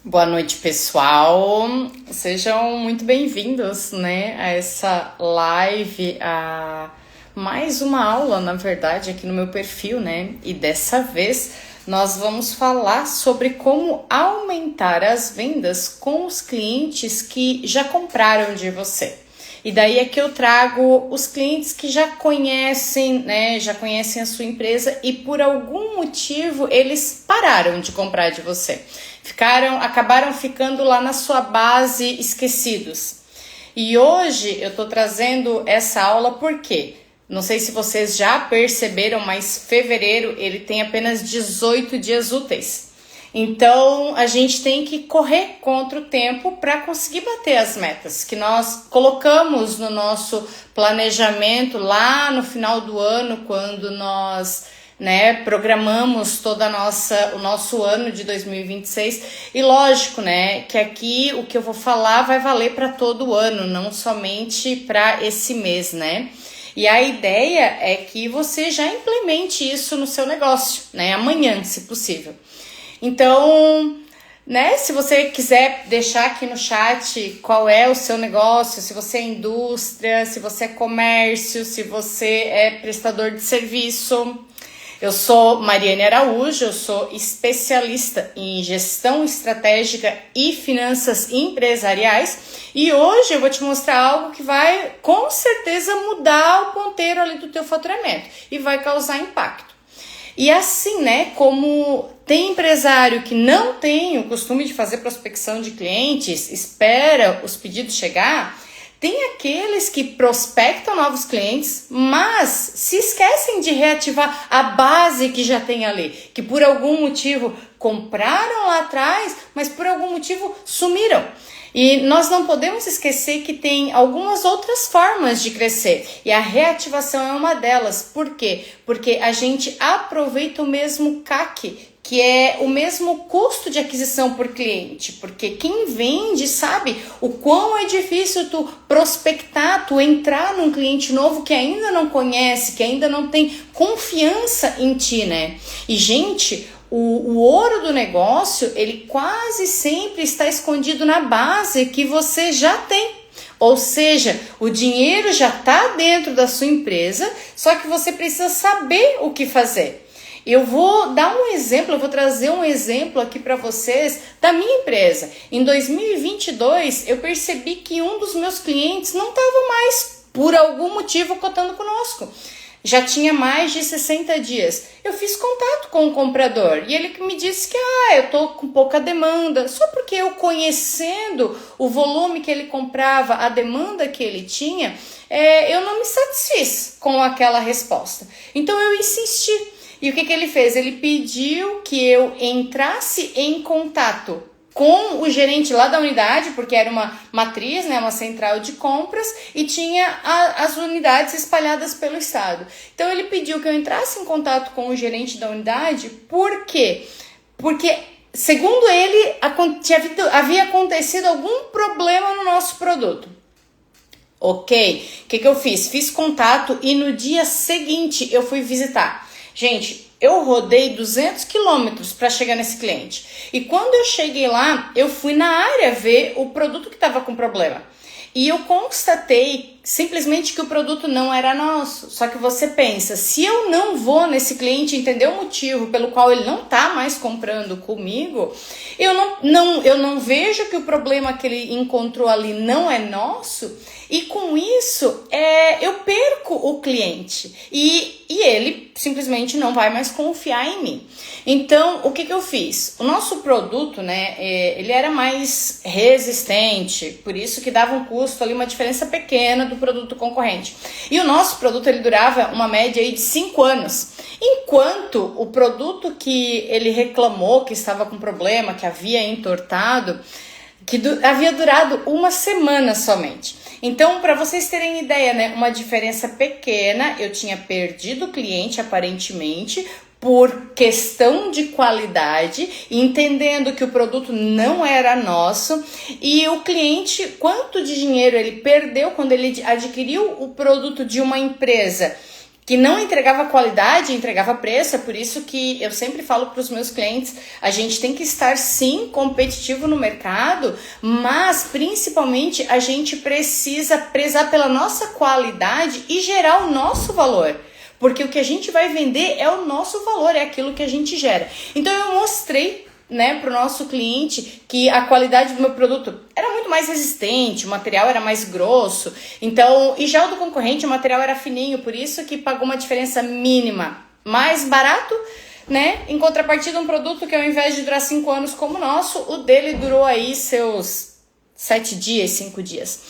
Boa noite, pessoal. Sejam muito bem-vindos, a essa live, a mais uma aula, na verdade, aqui no meu perfil, E dessa vez nós vamos falar sobre como aumentar as vendas com os clientes que já compraram de você. E daí é que eu trago os clientes que já conhecem, já conhecem a sua empresa e por algum motivo eles pararam de comprar de você. Acabaram ficando lá na sua base esquecidos. E hoje eu tô trazendo essa aula porque, não sei se vocês já perceberam, mas fevereiro ele tem apenas 18 dias úteis. Então, a gente tem que correr contra o tempo para conseguir bater as metas que nós colocamos no nosso planejamento lá no final do ano, quando nós programamos o nosso ano de 2026. E lógico, que aqui o que eu vou falar vai valer para todo o ano, não somente para esse mês, E a ideia é que você já implemente isso no seu negócio, amanhã, se possível. Então, se você quiser deixar aqui no chat qual é o seu negócio, se você é indústria, se você é comércio, se você é prestador de serviço. Eu sou Mariane Araújo, eu sou especialista em gestão estratégica e finanças empresariais e hoje eu vou te mostrar algo que vai com certeza mudar o ponteiro ali do teu faturamento e vai causar impacto. E assim, como tem empresário que não tem o costume de fazer prospecção de clientes, espera os pedidos chegar, tem aqueles que prospectam novos clientes, mas se esquecem de reativar a base que já tem ali, que por algum motivo compraram lá atrás, mas por algum motivo sumiram. E nós não podemos esquecer que tem algumas outras formas de crescer. E a reativação é uma delas. Por quê? Porque a gente aproveita o mesmo CAC, que é o mesmo custo de aquisição por cliente. Porque quem vende sabe o quão é difícil tu prospectar, tu entrar num cliente novo que ainda não conhece, que ainda não tem confiança em ti, E, gente, o ouro do negócio, ele quase sempre está escondido na base que você já tem. Ou seja, o dinheiro já está dentro da sua empresa, só que você precisa saber o que fazer. Eu vou dar um exemplo, eu vou trazer um exemplo aqui para vocês da minha empresa. Em 2022, eu percebi que um dos meus clientes não estava mais, por algum motivo, cotando conosco. Já tinha mais de 60 dias. Eu fiz contato com o comprador e ele me disse que eu tô com pouca demanda. Só porque eu conhecendo o volume que ele comprava, a demanda que ele tinha, eu não me satisfiz com aquela resposta. Então eu insisti. E o que ele fez? Ele pediu que eu entrasse em contato com o gerente lá da unidade, porque era uma matriz, uma central de compras, e tinha as unidades espalhadas pelo estado. Então ele pediu que eu entrasse em contato com o gerente da unidade, por quê? Porque, segundo ele, havia acontecido algum problema no nosso produto. Ok, o que eu fiz? Fiz contato e no dia seguinte eu fui visitar. Gente, eu rodei 200 quilômetros para chegar nesse cliente. E quando eu cheguei lá, eu fui na área ver o produto que estava com problema. E eu constatei simplesmente que o produto não era nosso. Só que você pensa, se eu não vou nesse cliente entender o motivo pelo qual ele não está mais comprando comigo, eu não vejo que o problema que ele encontrou ali não é nosso. E com isso, eu perco o cliente. E ele simplesmente não vai mais confiar em mim. Então, o que eu fiz? O nosso produto, ele era mais resistente. Por isso que dava um custo ali, uma diferença pequena do produto concorrente. E o nosso produto, ele durava uma média aí de 5 anos. Enquanto o produto que ele reclamou que estava com problema, que havia entortado, que havia durado uma semana somente. Então, para vocês terem ideia, uma diferença pequena, eu tinha perdido o cliente aparentemente por questão de qualidade, entendendo que o produto não era nosso, e o cliente, quanto de dinheiro ele perdeu quando ele adquiriu o produto de uma empresa que não entregava qualidade, entregava preço. É por isso que eu sempre falo para os meus clientes, a gente tem que estar sim competitivo no mercado, mas principalmente a gente precisa prezar pela nossa qualidade e gerar o nosso valor. Porque o que a gente vai vender é o nosso valor, é aquilo que a gente gera. Então eu mostrei, né, para o nosso cliente que a qualidade do meu produto era muito mais resistente, o material era mais grosso. Então, e já o do concorrente, o material era fininho, por isso que pagou uma diferença mínima. Mais barato, né? Em contrapartida, um produto que ao invés de durar 5 anos como o nosso, o dele durou aí seus 7 dias, 5 dias.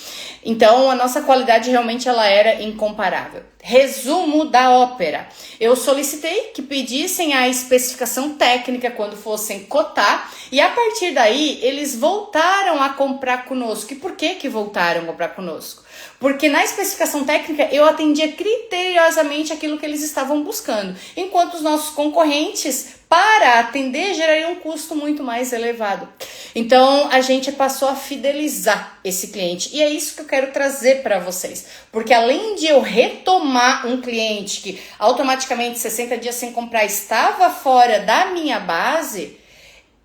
Então, a nossa qualidade realmente ela era incomparável. Resumo da ópera. Eu solicitei que pedissem a especificação técnica quando fossem cotar e a partir daí eles voltaram a comprar conosco. E por que voltaram a comprar conosco? Porque na especificação técnica eu atendia criteriosamente aquilo que eles estavam buscando, enquanto os nossos concorrentes, para atender, gerariam um custo muito mais elevado. Então a gente passou a fidelizar esse cliente e é isso que eu quero trazer para vocês, porque além de eu retomar um cliente que automaticamente 60 dias sem comprar estava fora da minha base,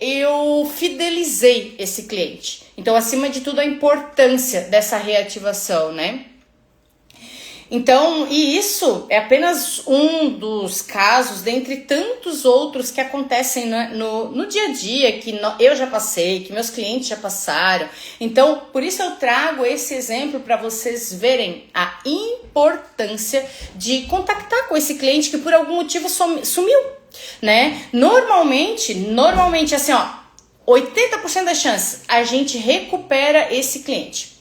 eu fidelizei esse cliente. Então, acima de tudo, a importância dessa reativação, né? Então, e isso é apenas um dos casos, dentre tantos outros que acontecem no dia a dia, que eu já passei, que meus clientes já passaram. Então, por isso eu trago esse exemplo para vocês verem a importância de contactar com esse cliente que por algum motivo sumiu, né? Normalmente assim, ó, 80% das chances a gente recupera esse cliente.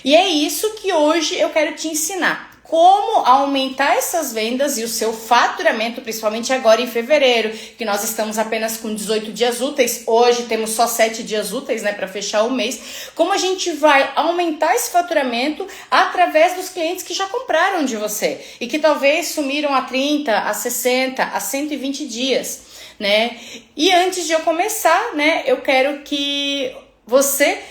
E é isso que hoje eu quero te ensinar. Como aumentar essas vendas e o seu faturamento, principalmente agora em fevereiro, que nós estamos apenas com 18 dias úteis, hoje temos só 7 dias úteis, né, para fechar o mês. Como a gente vai aumentar esse faturamento através dos clientes que já compraram de você e que talvez sumiram a 30, a 60, a 120 dias, né? E antes de eu começar, né, eu quero que você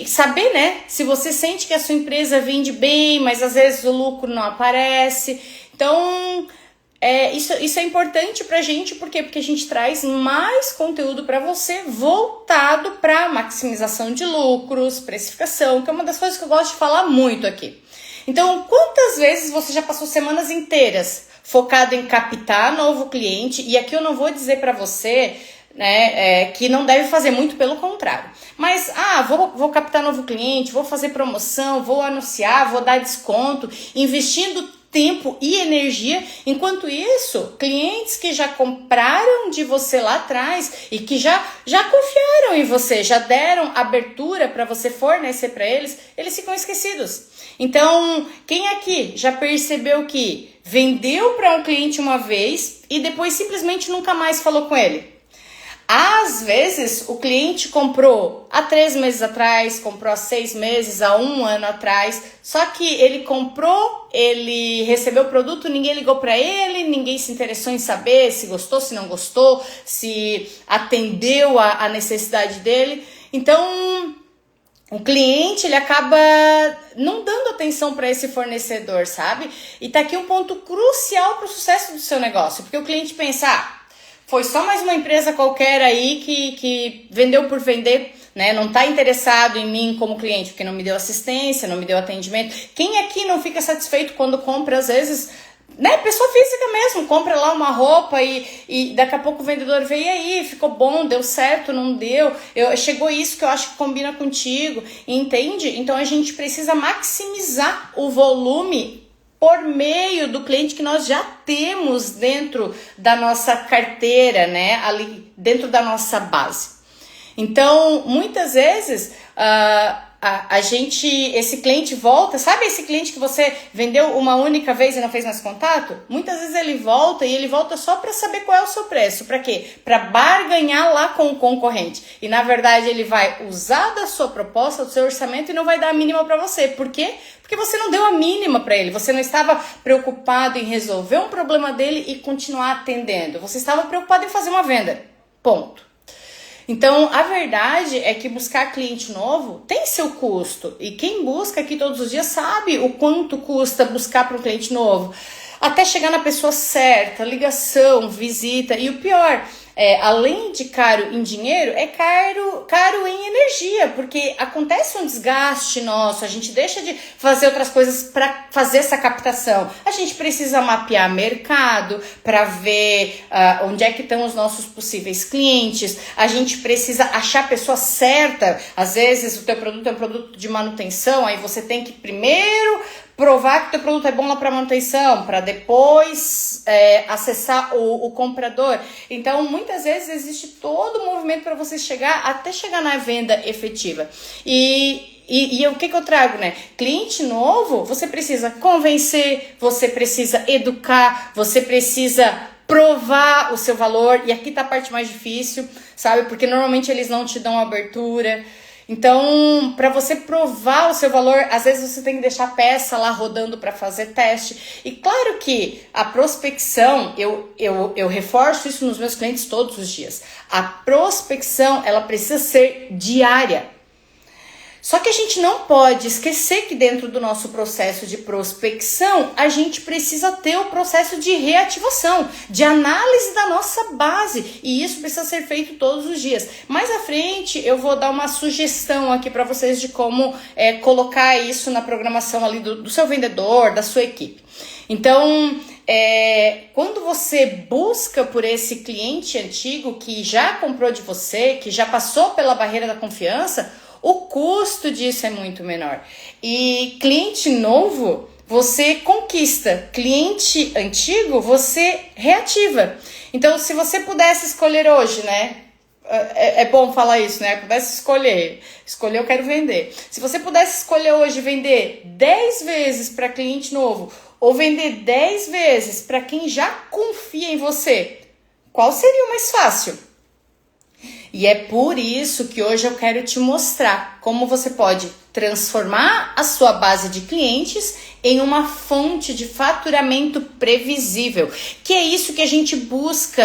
saber, né, se você sente que a sua empresa vende bem, mas às vezes o lucro não aparece. Então, isso é importante pra gente, por quê? Porque a gente traz mais conteúdo para você voltado para maximização de lucros, precificação, que é uma das coisas que eu gosto de falar muito aqui. Então, quantas vezes você já passou semanas inteiras focado em captar novo cliente? E aqui eu não vou dizer para você, né, que não deve fazer, muito pelo contrário. Mas, vou captar novo cliente, vou fazer promoção, vou anunciar, vou dar desconto, investindo tempo e energia. Enquanto isso, clientes que já compraram de você lá atrás e que já confiaram em você, já deram abertura para você fornecer para eles, eles ficam esquecidos. Então, quem aqui já percebeu que vendeu para um cliente uma vez e depois simplesmente nunca mais falou com ele? Às vezes o cliente comprou há 3 meses atrás, comprou há 6 meses, há 1 ano atrás, só que ele comprou, ele recebeu o produto, ninguém ligou para ele, ninguém se interessou em saber se gostou, se não gostou, se atendeu a necessidade dele. Então, o cliente, ele acaba não dando atenção para esse fornecedor, sabe? E tá aqui um ponto crucial para o sucesso do seu negócio, porque o cliente pensa, foi só mais uma empresa qualquer aí que vendeu por vender, né? Não tá interessado em mim como cliente, porque não me deu assistência, não me deu atendimento. Quem aqui não fica satisfeito quando compra, às vezes, né? Pessoa física mesmo, compra lá uma roupa e daqui a pouco o vendedor veio aí, ficou bom, deu certo, não deu, chegou isso que eu acho que combina contigo, entende? Então a gente precisa maximizar o volume por meio do cliente que nós já temos dentro da nossa carteira, né? Ali dentro da nossa base. Então, muitas vezes, esse cliente volta, sabe esse cliente que você vendeu uma única vez e não fez mais contato? Muitas vezes ele volta e ele volta só para saber qual é o seu preço. Para quê? Para barganhar lá com o concorrente. E na verdade ele vai usar da sua proposta, do seu orçamento e não vai dar a mínima para você. Por quê? Porque você não deu a mínima para ele. Você não estava preocupado em resolver um problema dele e continuar atendendo. Você estava preocupado em fazer uma venda. Ponto. Então, a verdade é que buscar cliente novo tem seu custo. E quem busca aqui todos os dias sabe o quanto custa buscar para um cliente novo. até chegar na pessoa certa, ligação, visita. E o pior, além de caro em dinheiro, é caro em energia, porque acontece um desgaste nosso, a gente deixa de fazer outras coisas para fazer essa captação. A gente precisa mapear mercado para ver onde é que estão os nossos possíveis clientes, a gente precisa achar a pessoa certa. Às vezes o teu produto é um produto de manutenção, aí você tem que primeiro provar que o teu produto é bom lá para manutenção, para depois acessar o comprador. Então, muitas vezes existe todo o movimento para você até chegar na venda efetiva. E o que eu trago, né? Cliente novo, você precisa convencer, você precisa educar, você precisa provar o seu valor. E aqui tá a parte mais difícil, sabe? Porque normalmente eles não te dão abertura. Então, para você provar o seu valor, às vezes você tem que deixar a peça lá rodando para fazer teste. E claro que a prospecção, eu reforço isso nos meus clientes todos os dias. A prospecção, ela precisa ser diária. Só que a gente não pode esquecer que dentro do nosso processo de prospecção, a gente precisa ter o processo de reativação, de análise da nossa base. E isso precisa ser feito todos os dias. Mais à frente, eu vou dar uma sugestão aqui para vocês de como colocar isso na programação ali do seu vendedor, da sua equipe. Então, quando você busca por esse cliente antigo que já comprou de você, que já passou pela barreira da confiança, o custo disso é muito menor. E cliente novo, você conquista. Cliente antigo, você reativa. Então, se você pudesse escolher hoje, né? É bom falar isso, né? Pudesse escolher eu quero vender. Se você pudesse escolher hoje vender 10 vezes para cliente novo ou vender 10 vezes para quem já confia em você, qual seria o mais fácil? E é por isso que hoje eu quero te mostrar como você pode transformar a sua base de clientes em uma fonte de faturamento previsível, que é isso que a gente busca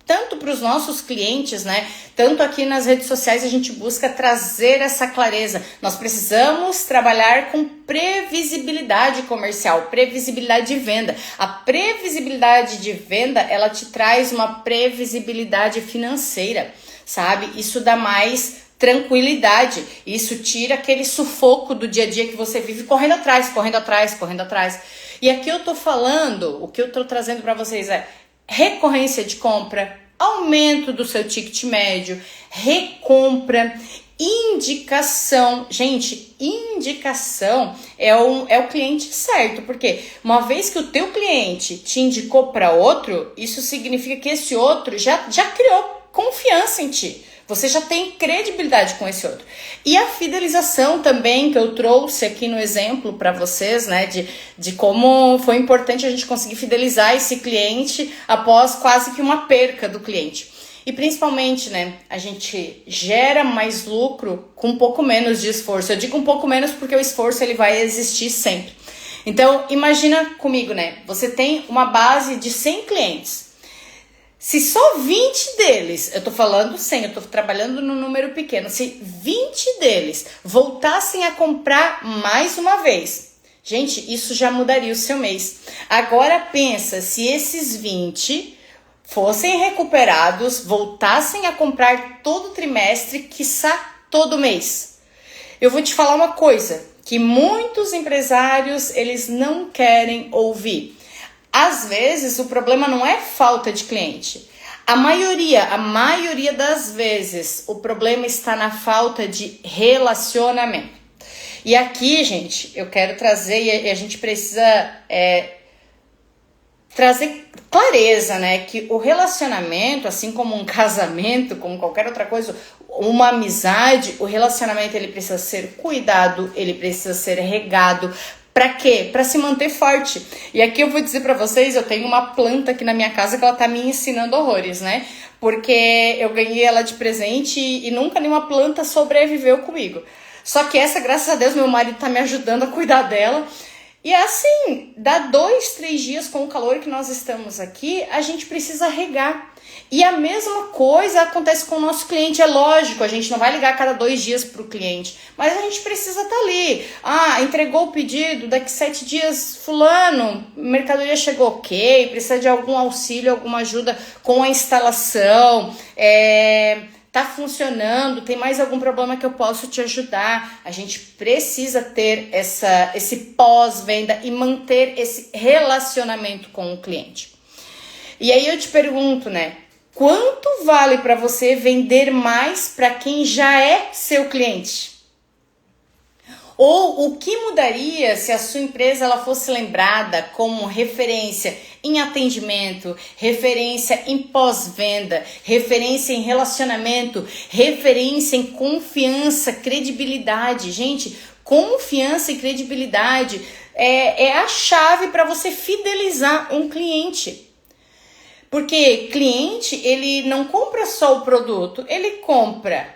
tanto para os nossos clientes, né? Tanto aqui nas redes sociais a gente busca trazer essa clareza. Nós precisamos trabalhar com previsibilidade comercial, previsibilidade de venda. A previsibilidade de venda, ela te traz uma previsibilidade financeira, sabe? Isso dá mais tranquilidade, isso tira aquele sufoco do dia a dia que você vive correndo atrás. E aqui eu tô falando, o que eu tô trazendo para vocês é recorrência de compra, aumento do seu ticket médio, recompra, indicação. Gente, indicação é o cliente certo, porque uma vez que o teu cliente te indicou para outro, isso significa que esse outro já criou confiança em ti. Você já tem credibilidade com esse outro. E a fidelização também, que eu trouxe aqui no exemplo para vocês, né? De como foi importante a gente conseguir fidelizar esse cliente após quase que uma perca do cliente. E principalmente, né? A gente gera mais lucro com um pouco menos de esforço. Eu digo um pouco menos porque o esforço ele vai existir sempre. Então, imagina comigo, né? Você tem uma base de 100 clientes. Se só 20 deles, eu tô falando 100, eu tô trabalhando no número pequeno, se 20 deles voltassem a comprar mais uma vez, gente, isso já mudaria o seu mês. Agora pensa, se esses 20 fossem recuperados, voltassem a comprar todo trimestre, quiçá todo mês. Eu vou te falar uma coisa, que muitos empresários, eles não querem ouvir. Às vezes, o problema não é falta de cliente. A maioria das vezes, o problema está na falta de relacionamento. E aqui, gente, eu quero trazer, e a gente precisa trazer clareza, né? Que o relacionamento, assim como um casamento, como qualquer outra coisa, uma amizade, o relacionamento ele precisa ser cuidado, ele precisa ser regado. Pra quê? Pra se manter forte. E aqui eu vou dizer pra vocês, eu tenho uma planta aqui na minha casa que ela tá me ensinando horrores, né? Porque eu ganhei ela de presente e nunca nenhuma planta sobreviveu comigo. Só que essa, graças a Deus, meu marido tá me ajudando a cuidar dela. E assim, dá 2, 3 dias com o calor que nós estamos aqui, a gente precisa regar. E a mesma coisa acontece com o nosso cliente, é lógico, a gente não vai ligar a cada 2 dias para o cliente, mas a gente precisa estar ali. Entregou o pedido, daqui 7 dias, fulano, mercadoria chegou ok, precisa de algum auxílio, alguma ajuda com a instalação, tá funcionando, tem mais algum problema que eu posso te ajudar? A gente precisa ter esse pós-venda e manter esse relacionamento com o cliente. E aí eu te pergunto, né? Quanto vale para você vender mais para quem já é seu cliente? Ou o que mudaria se a sua empresa ela fosse lembrada como referência em atendimento, referência em pós-venda, referência em relacionamento, referência em confiança, credibilidade? Gente, confiança e credibilidade é a chave para você fidelizar um cliente. Porque cliente, ele não compra só o produto, ele compra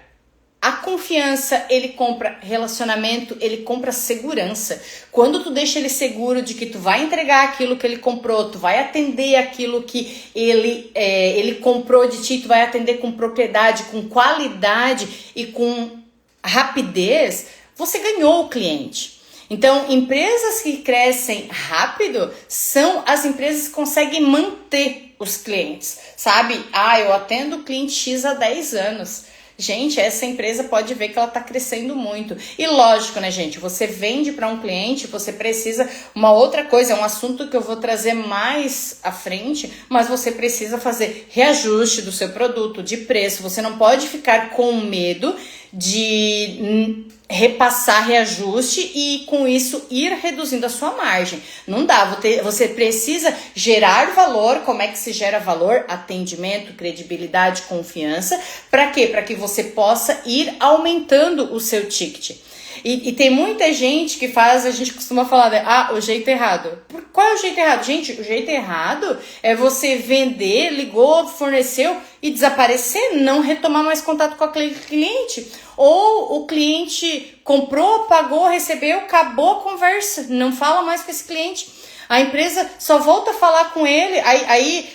a confiança, ele compra relacionamento, ele compra segurança. Quando tu deixa ele seguro de que tu vai entregar aquilo que ele comprou, tu vai atender aquilo que ele comprou de ti, tu vai atender com propriedade, com qualidade e com rapidez, você ganhou o cliente. Então, empresas que crescem rápido são as empresas que conseguem manter os clientes, sabe? Eu atendo o cliente X há 10 anos. Gente, essa empresa pode ver que ela está crescendo muito. E lógico, né, gente? Você vende para um cliente, você precisa... Uma outra coisa, é um assunto que eu vou trazer mais à frente, mas você precisa fazer reajuste do seu produto, de preço. Você não pode ficar com medo de repassar reajuste e com isso ir reduzindo a sua margem. Não dá, você precisa gerar valor. Como é que se gera valor? Atendimento, credibilidade, confiança. Para quê? Para que você possa ir aumentando o seu ticket. E tem muita gente que a gente costuma falar, né? O jeito errado. Qual é o jeito errado? Gente, o jeito errado é você vender, ligou, forneceu e desaparecer, não retomar mais contato com aquele cliente. Ou o cliente comprou, pagou, recebeu, acabou a conversa, não fala mais com esse cliente. A empresa só volta a falar com ele, aí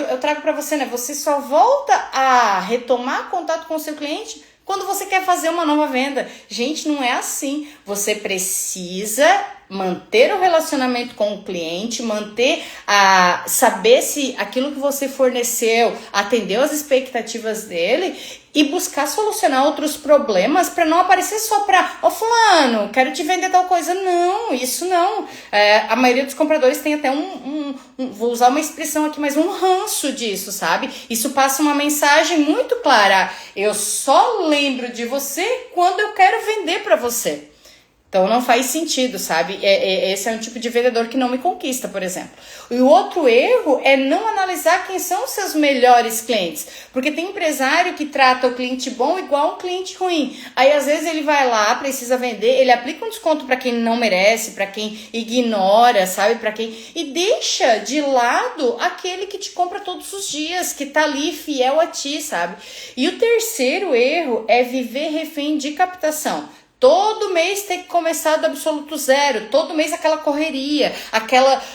eu trago para você, né? Você só volta a retomar contato com o seu cliente quando você quer fazer uma nova venda. Gente, não é assim. Você precisa manter o relacionamento com o cliente, saber se aquilo que você forneceu atendeu as expectativas dele e buscar solucionar outros problemas para não aparecer só para, fulano, quero te vender tal coisa. Não, isso não. A maioria dos compradores tem até vou usar uma expressão aqui, mas um ranço disso, sabe? Isso passa uma mensagem muito clara. Eu só lembro de você quando eu quero vender para você. Então não faz sentido, sabe? Esse é um tipo de vendedor que não me conquista, por exemplo. E o outro erro é não analisar quem são os seus melhores clientes. Porque tem empresário que trata o cliente bom igual um cliente ruim. Aí às vezes ele vai lá, precisa vender, ele aplica um desconto para quem não merece, para quem ignora, sabe? E deixa de lado aquele que te compra todos os dias, que tá ali fiel a ti, sabe? E o terceiro erro é viver refém de captação. Todo mês tem que começar do absoluto zero, todo mês aquela correria,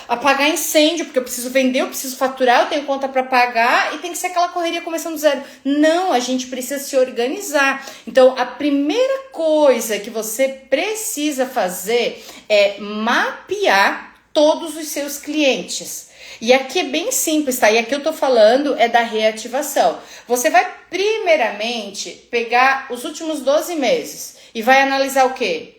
apagar incêndio, porque eu preciso vender, eu preciso faturar, eu tenho conta para pagar e tem que ser aquela correria começando do zero. Não, a gente precisa se organizar. Então, a primeira coisa que você precisa fazer é mapear todos os seus clientes. E aqui é bem simples, tá? E aqui eu tô falando é da reativação. Você vai primeiramente pegar os últimos 12 meses e vai analisar o quê?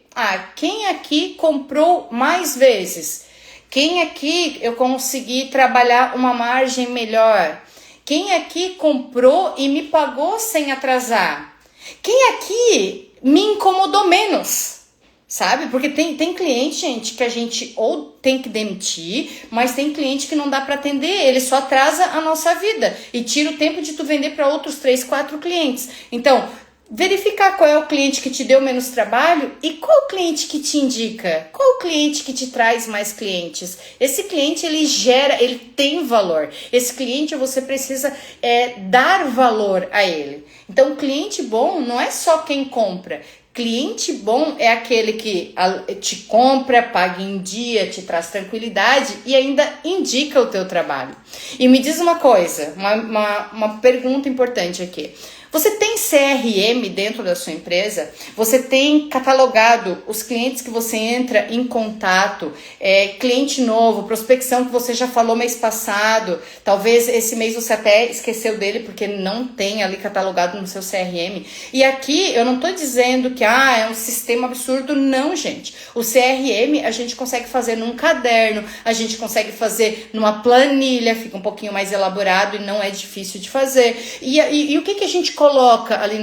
Quem aqui comprou mais vezes? Quem aqui eu consegui trabalhar uma margem melhor? Quem aqui comprou e me pagou sem atrasar? Quem aqui me incomodou menos? Sabe? Porque tem cliente, gente, que a gente ou tem que demitir, mas tem cliente que não dá para atender, ele só atrasa a nossa vida e tira o tempo de tu vender para outros 3, 4 clientes. Então, verificar qual é o cliente que te deu menos trabalho e qual o cliente que te indica, qual o cliente que te traz mais clientes. Esse cliente, ele tem valor. Esse cliente, você precisa dar valor a ele. Então, cliente bom não é só quem compra. Cliente bom é aquele que te compra, paga em dia, te traz tranquilidade e ainda indica o teu trabalho. E me diz uma coisa, uma pergunta importante aqui. Você tem CRM dentro da sua empresa? Você tem catalogado os clientes que você entra em contato? Cliente novo, prospecção que você já falou mês passado. Talvez esse mês você até esqueceu dele porque não tem ali catalogado no seu CRM. E aqui eu não estou dizendo que é um sistema absurdo, não, gente. O CRM a gente consegue fazer num caderno, a gente consegue fazer numa planilha, fica um pouquinho mais elaborado e não é difícil de fazer. E o que a gente coloca ali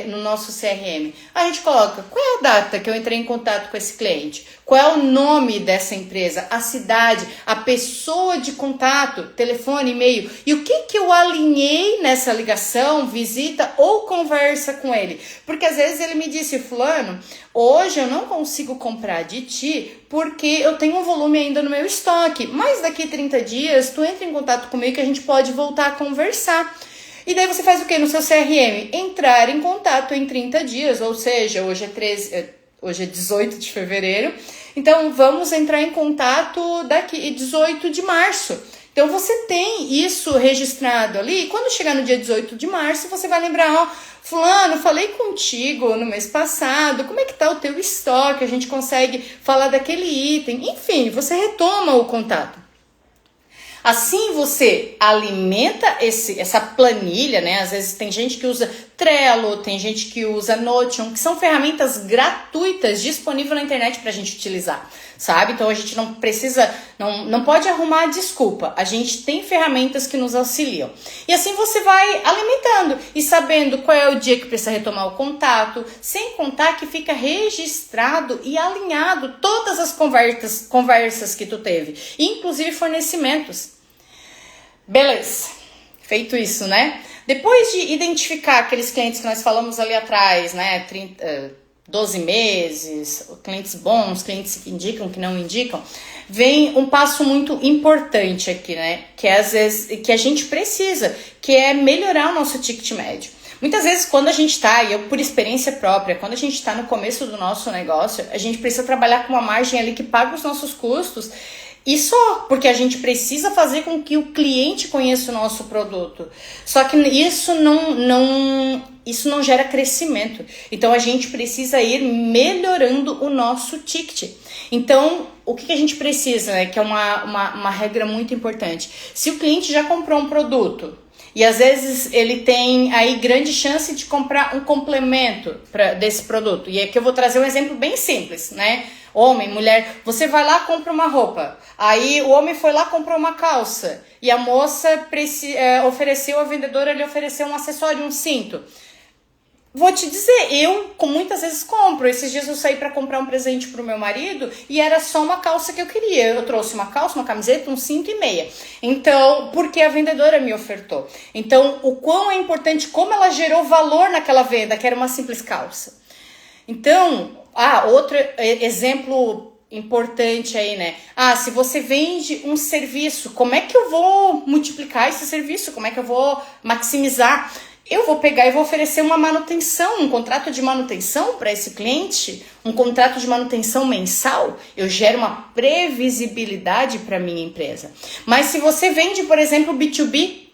no nosso CRM? A gente coloca qual é a data que eu entrei em contato com esse cliente, qual é o nome dessa empresa, a cidade, a pessoa de contato, telefone, e-mail, e o que eu alinhei nessa ligação, visita ou conversa com ele. Porque às vezes ele me disse, fulano, hoje eu não consigo comprar de ti porque eu tenho um volume ainda no meu estoque, mas daqui 30 dias tu entra em contato comigo que a gente pode voltar a conversar. E daí você faz o que no seu CRM? Entrar em contato em 30 dias, ou seja, hoje é 18 de fevereiro, então vamos entrar em contato daqui 18 de março. Então você tem isso registrado ali, e quando chegar no dia 18 de março, você vai lembrar, fulano, falei contigo no mês passado, como é que tá o teu estoque, a gente consegue falar daquele item, enfim, você retoma o contato. Assim você alimenta essa planilha, né? Às vezes tem gente que usa Trello, tem gente que usa Notion, que são ferramentas gratuitas disponíveis na internet pra gente utilizar, sabe? Então a gente não precisa, não pode arrumar desculpa. A gente tem ferramentas que nos auxiliam. E assim você vai alimentando e sabendo qual é o dia que precisa retomar o contato, sem contar que fica registrado e alinhado todas as conversas que tu teve, inclusive fornecimentos. Beleza, feito isso, né? Depois de identificar aqueles clientes que nós falamos ali atrás, né? 12 meses, clientes bons, clientes que indicam, que não indicam, vem um passo muito importante aqui, né? Que é às vezes que a gente precisa, que é melhorar o nosso ticket médio. Muitas vezes quando a gente tá, e eu por experiência própria, quando a gente tá no começo do nosso negócio, a gente precisa trabalhar com uma margem ali que paga os nossos custos. E só, porque a gente precisa fazer com que o cliente conheça o nosso produto. Só que isso não gera crescimento. Então a gente precisa ir melhorando o nosso ticket. Então, o que a gente precisa, né? Que é uma regra muito importante. Se o cliente já comprou um produto, e às vezes ele tem aí grande chance de comprar um complemento desse produto. E aqui eu vou trazer um exemplo bem simples, né? Homem, mulher, você vai lá, compra uma roupa. Aí o homem foi lá, comprou uma calça. E a moça ofereceu, a vendedora lhe ofereceu um acessório, um cinto. Vou te dizer, eu muitas vezes compro. Esses dias eu saí para comprar um presente pro meu marido e era só uma calça que eu queria. Eu trouxe uma calça, uma camiseta, um cinto e meia. Então, porque a vendedora me ofertou. Então, o quão é importante, como ela gerou valor naquela venda, que era uma simples calça. Então, outro exemplo importante aí, né? Se você vende um serviço, como é que eu vou multiplicar esse serviço? Como é que eu vou maximizar? Eu vou pegar e vou oferecer uma manutenção, um contrato de manutenção para esse cliente, um contrato de manutenção mensal, eu gero uma previsibilidade para minha empresa. Mas se você vende, por exemplo, B2B,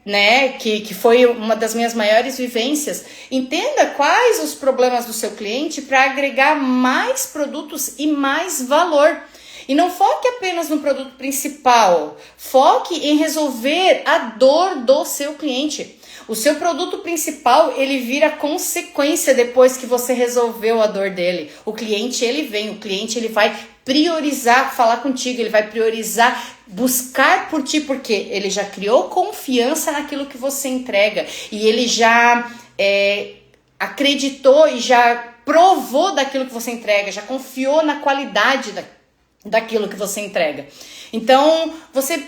né, que foi uma das minhas maiores vivências, entenda quais os problemas do seu cliente para agregar mais produtos e mais valor. E não foque apenas no produto principal, foque em resolver a dor do seu cliente. O seu produto principal, ele vira consequência depois que você resolveu a dor dele. O cliente, ele vem, o cliente, ele vai priorizar falar contigo, ele vai priorizar buscar por ti, porque ele já criou confiança naquilo que você entrega e ele já acreditou e já provou daquilo que você entrega, já confiou na qualidade daquilo que você entrega. Então, você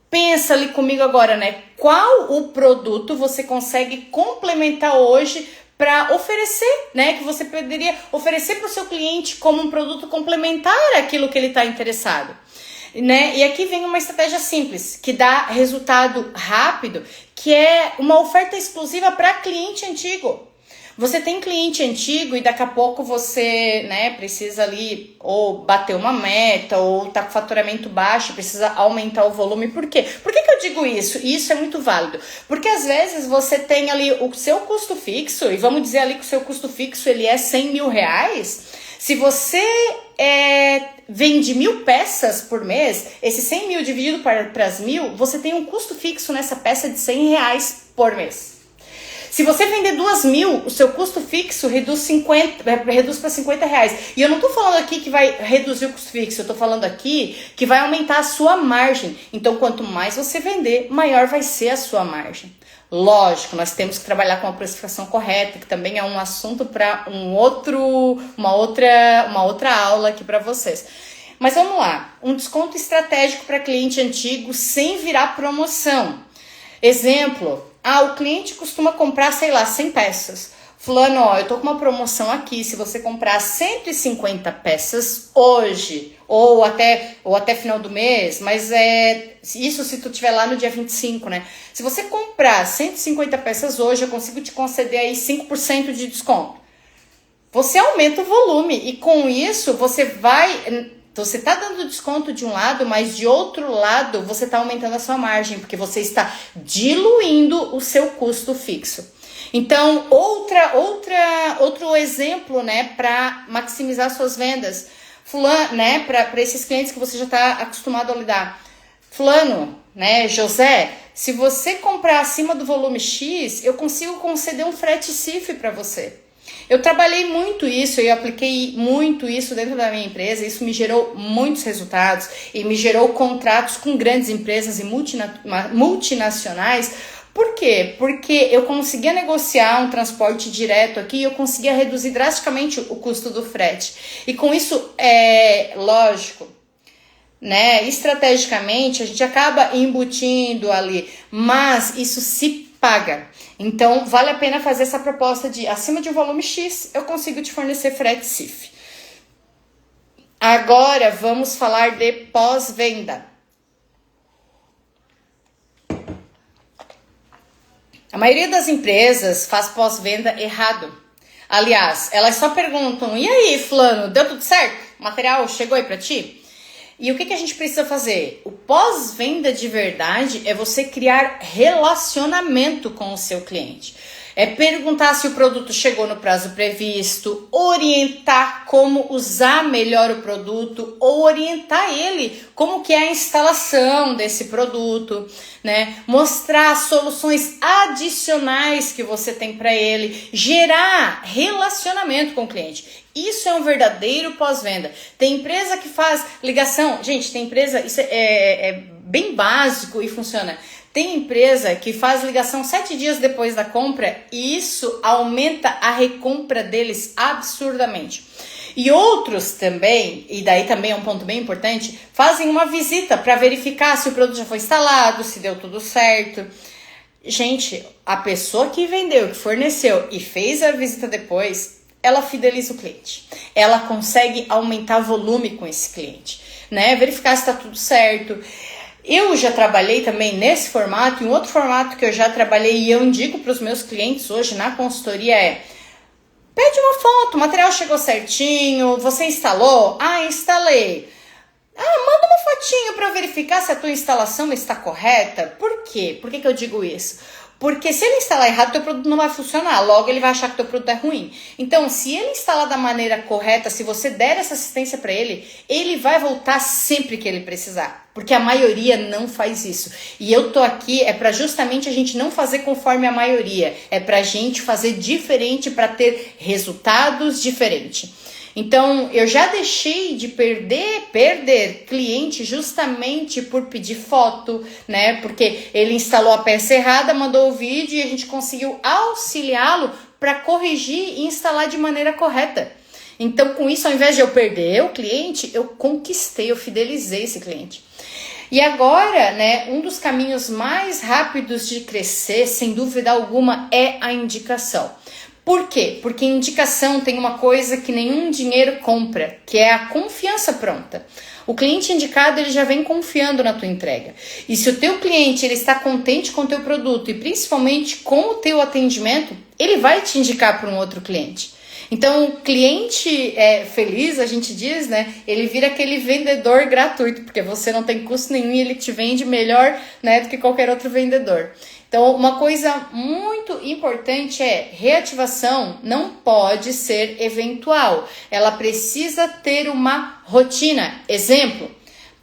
pensa ali comigo agora, né? Qual o produto você consegue complementar hoje para oferecer, né? Que você poderia oferecer para o seu cliente como um produto complementar àquilo que ele está interessado, né? E aqui vem uma estratégia simples, que dá resultado rápido, que é uma oferta exclusiva para cliente antigo. Você tem cliente antigo e daqui a pouco você, né, precisa ali ou bater uma meta ou tá com faturamento baixo, precisa aumentar o volume. Por quê? Por que eu digo isso? E isso é muito válido. Porque às vezes você tem ali o seu custo fixo, e vamos dizer ali que o seu custo fixo ele é 100 mil reais. Se você vende 1.000 peças por mês, esse 100 mil dividido para as 1.000, você tem um custo fixo nessa peça de 100 reais por mês. Se você vender 2.000, o seu custo fixo reduz para 50 reais. E eu não estou falando aqui que vai reduzir o custo fixo, eu estou falando aqui que vai aumentar a sua margem. Então, quanto mais você vender, maior vai ser a sua margem. Lógico, nós temos que trabalhar com a precificação correta, que também é um assunto para uma outra aula aqui para vocês. Mas vamos lá, um desconto estratégico para cliente antigo sem virar promoção. Exemplo, o cliente costuma comprar, sei lá, 100 peças. Fulano, eu tô com uma promoção aqui, se você comprar 150 peças hoje, ou até final do mês, mas isso se tu tiver lá no dia 25, né? Se você comprar 150 peças hoje, eu consigo te conceder aí 5% de desconto. Você aumenta o volume e com isso você tá dando desconto de um lado, mas de outro lado você tá aumentando a sua margem, porque você está diluindo o seu custo fixo. Então, outro exemplo, né, para maximizar suas vendas, fulano, né, para esses clientes que você já está acostumado a lidar. Fulano, né, José, se você comprar acima do volume X, eu consigo conceder um frete CIF para você. Eu trabalhei muito isso, eu apliquei muito isso dentro da minha empresa, isso me gerou muitos resultados e me gerou contratos com grandes empresas e multinacionais. Por quê? Porque eu conseguia negociar um transporte direto aqui e eu conseguia reduzir drasticamente o custo do frete. E com isso, lógico, né, estrategicamente a gente acaba embutindo ali, mas isso se paga. Então, vale a pena fazer essa proposta de acima de um volume X, eu consigo te fornecer frete CIF. Agora, vamos falar de pós-venda. A maioria das empresas faz pós-venda errado. Aliás, elas só perguntam, e aí, fulano, deu tudo certo? O material chegou aí pra ti? E o que a gente precisa fazer? O pós-venda de verdade é você criar relacionamento com o seu cliente. É perguntar se o produto chegou no prazo previsto, orientar como usar melhor o produto, ou orientar ele como que é a instalação desse produto, né? Mostrar soluções adicionais que você tem para ele, gerar relacionamento com o cliente. Isso é um verdadeiro pós-venda. Tem empresa que faz ligação. Gente, tem empresa, isso é bem básico e funciona. Tem empresa que faz ligação 7 dias depois da compra e isso aumenta a recompra deles absurdamente. E outros também, e daí também é um ponto bem importante, fazem uma visita para verificar se o produto já foi instalado, se deu tudo certo. Gente, a pessoa que vendeu, que forneceu e fez a visita depois, ela fideliza o cliente. Ela consegue aumentar volume com esse cliente, né? Verificar se está tudo certo. Eu já trabalhei também nesse formato, e um outro formato que eu já trabalhei e eu indico para os meus clientes hoje na consultoria pede uma foto, o material chegou certinho, você instalou? Instalei. Manda uma fotinho para verificar se a tua instalação está correta. Por quê? Por que eu digo isso? Porque se ele instalar errado, teu produto não vai funcionar. Logo, ele vai achar que teu produto é ruim. Então, se ele instalar da maneira correta, se você der essa assistência para ele, ele vai voltar sempre que ele precisar. Porque a maioria não faz isso. E eu tô aqui para justamente a gente não fazer conforme a maioria. É pra gente fazer diferente para ter resultados diferentes. Então, eu já deixei de perder cliente justamente por pedir foto, né? Porque ele instalou a peça errada, mandou o vídeo e a gente conseguiu auxiliá-lo para corrigir e instalar de maneira correta. Então, com isso, ao invés de eu perder o cliente, eu conquistei, eu fidelizei esse cliente. E agora, né, um dos caminhos mais rápidos de crescer, sem dúvida alguma, é a indicação. Por quê? Porque indicação tem uma coisa que nenhum dinheiro compra, que é a confiança pronta. O cliente indicado, ele já vem confiando na tua entrega. E se o teu cliente ele está contente com o teu produto e principalmente com o teu atendimento, ele vai te indicar para um outro cliente. Então, o cliente feliz, a gente diz, né? Ele vira aquele vendedor gratuito, porque você não tem custo nenhum e ele te vende melhor, né, do que qualquer outro vendedor. Então, uma coisa muito importante é reativação não pode ser eventual. Ela precisa ter uma rotina. Exemplo,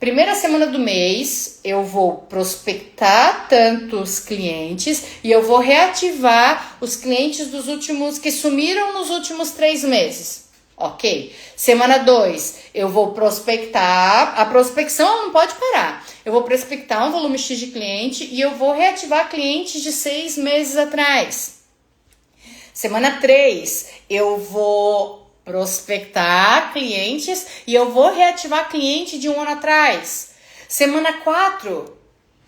primeira semana do mês, eu vou prospectar tantos clientes e eu vou reativar os clientes dos últimos que sumiram nos últimos 3 meses. Ok. Semana 2, eu vou prospectar. A prospecção não pode parar. Eu vou prospectar um volume X de cliente e eu vou reativar clientes de 6 meses atrás. Semana 3, eu vou prospectar clientes e eu vou reativar cliente de 1 ano atrás. Semana 4,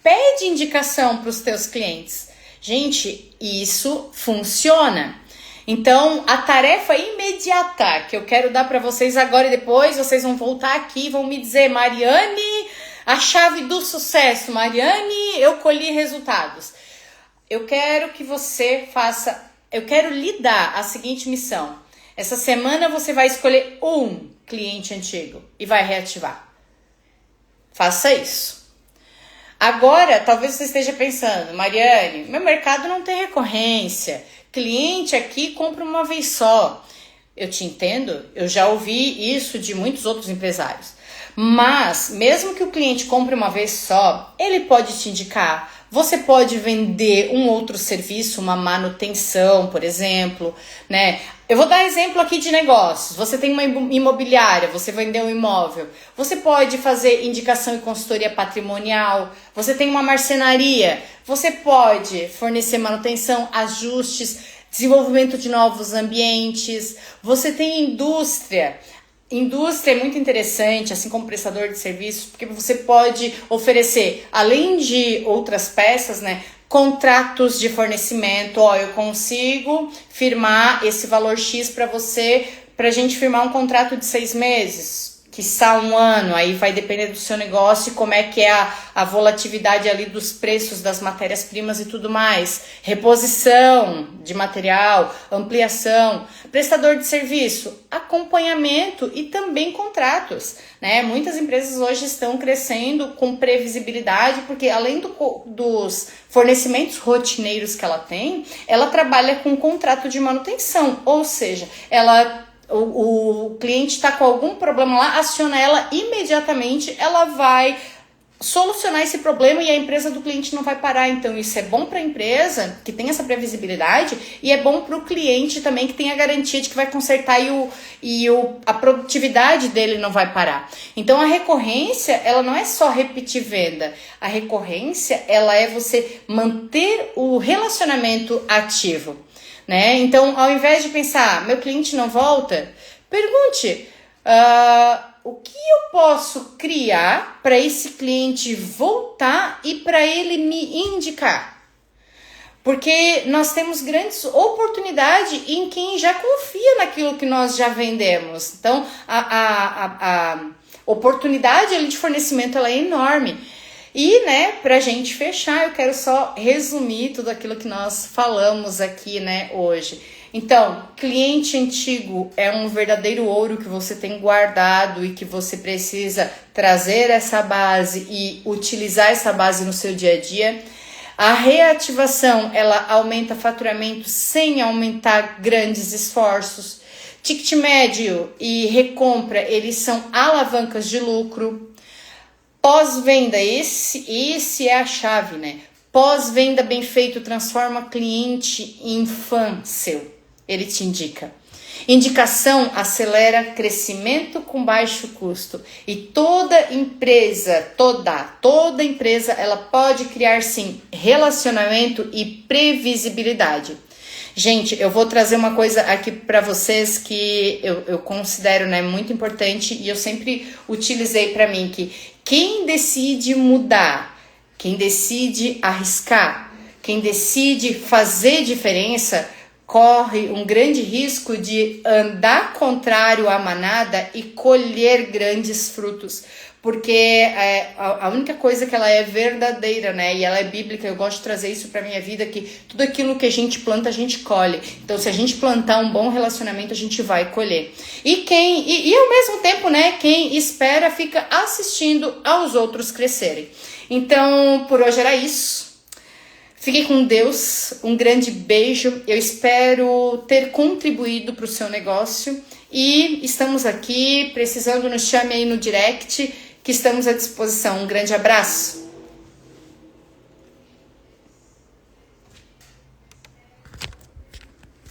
pede indicação para os teus clientes. Gente, isso funciona. Então, a tarefa imediata que eu quero dar para vocês agora e depois, vocês vão voltar aqui e vão me dizer, Mariane, a chave do sucesso, Mariane, eu colhi resultados. Eu quero que você faça, eu quero lhe dar a seguinte missão. Essa semana você vai escolher um cliente antigo e vai reativar. Faça isso. Agora, talvez você esteja pensando, Mariane, meu mercado não tem recorrência. Cliente aqui compra uma vez só. Eu te entendo, eu já ouvi isso de muitos outros empresários. Mas, mesmo que o cliente compre uma vez só, ele pode te indicar. Você pode vender um outro serviço, uma manutenção, por exemplo, né? Eu vou dar exemplo aqui de negócios. Você tem uma imobiliária, você vendeu um imóvel. Você pode fazer indicação e consultoria patrimonial. Você tem uma marcenaria. Você pode fornecer manutenção, ajustes, desenvolvimento de novos ambientes. Você tem indústria. Indústria é muito interessante, assim como prestador de serviços, porque você pode oferecer, além de outras peças, né, contratos de fornecimento. Ó, eu consigo firmar esse valor X para você, para a gente firmar um contrato de 6 meses, quiçá 1 ano, aí vai depender do seu negócio e como é que é a volatilidade ali dos preços das matérias-primas e tudo mais. Reposição de material, ampliação, prestador de serviço, acompanhamento e também contratos, né? Muitas empresas hoje estão crescendo com previsibilidade, porque além dos fornecimentos rotineiros que ela tem, ela trabalha com contrato de manutenção, ou seja, o cliente está com algum problema lá, aciona ela imediatamente, ela vai solucionar esse problema e a empresa do cliente não vai parar. Então isso é bom para a empresa que tem essa previsibilidade e é bom para o cliente também que tem a garantia de que vai consertar e a produtividade dele não vai parar. Então a recorrência, ela não é só repetir venda, a recorrência ela é você manter o relacionamento ativo, né? Então, ao invés de pensar, meu cliente não volta, pergunte, o que eu posso criar para esse cliente voltar e para ele me indicar? Porque nós temos grandes oportunidades em quem já confia naquilo que nós já vendemos. Então, a oportunidade ali de fornecimento ela é enorme. E, né, pra gente fechar, eu quero só resumir tudo aquilo que nós falamos aqui, né, hoje. Então, cliente antigo é um verdadeiro ouro que você tem guardado e que você precisa trazer essa base e utilizar essa base no seu dia a dia. A reativação, ela aumenta faturamento sem aumentar grandes esforços. Ticket médio e recompra, eles são alavancas de lucro. Pós-venda, esse é a chave, né? Pós-venda bem feito transforma cliente em fã seu. Ele te indica. Indicação acelera crescimento com baixo custo. E toda empresa, toda empresa, ela pode criar sim relacionamento e previsibilidade. Gente, eu vou trazer uma coisa aqui para vocês que eu considero, né, muito importante e eu sempre utilizei para mim, que quem decide mudar, quem decide arriscar, quem decide fazer diferença, corre um grande risco de andar contrário à manada e colher grandes frutos. Porque a única coisa que ela é verdadeira, né? E ela é bíblica, eu gosto de trazer isso pra minha vida, que tudo aquilo que a gente planta, a gente colhe. Então, se a gente plantar um bom relacionamento, a gente vai colher. E ao mesmo tempo, né? Quem espera fica assistindo aos outros crescerem. Então, por hoje era isso. Fique com Deus, um grande beijo. Eu espero ter contribuído para o seu negócio. E estamos aqui, precisando, nos chame aí no direct, que estamos à disposição. Um grande abraço.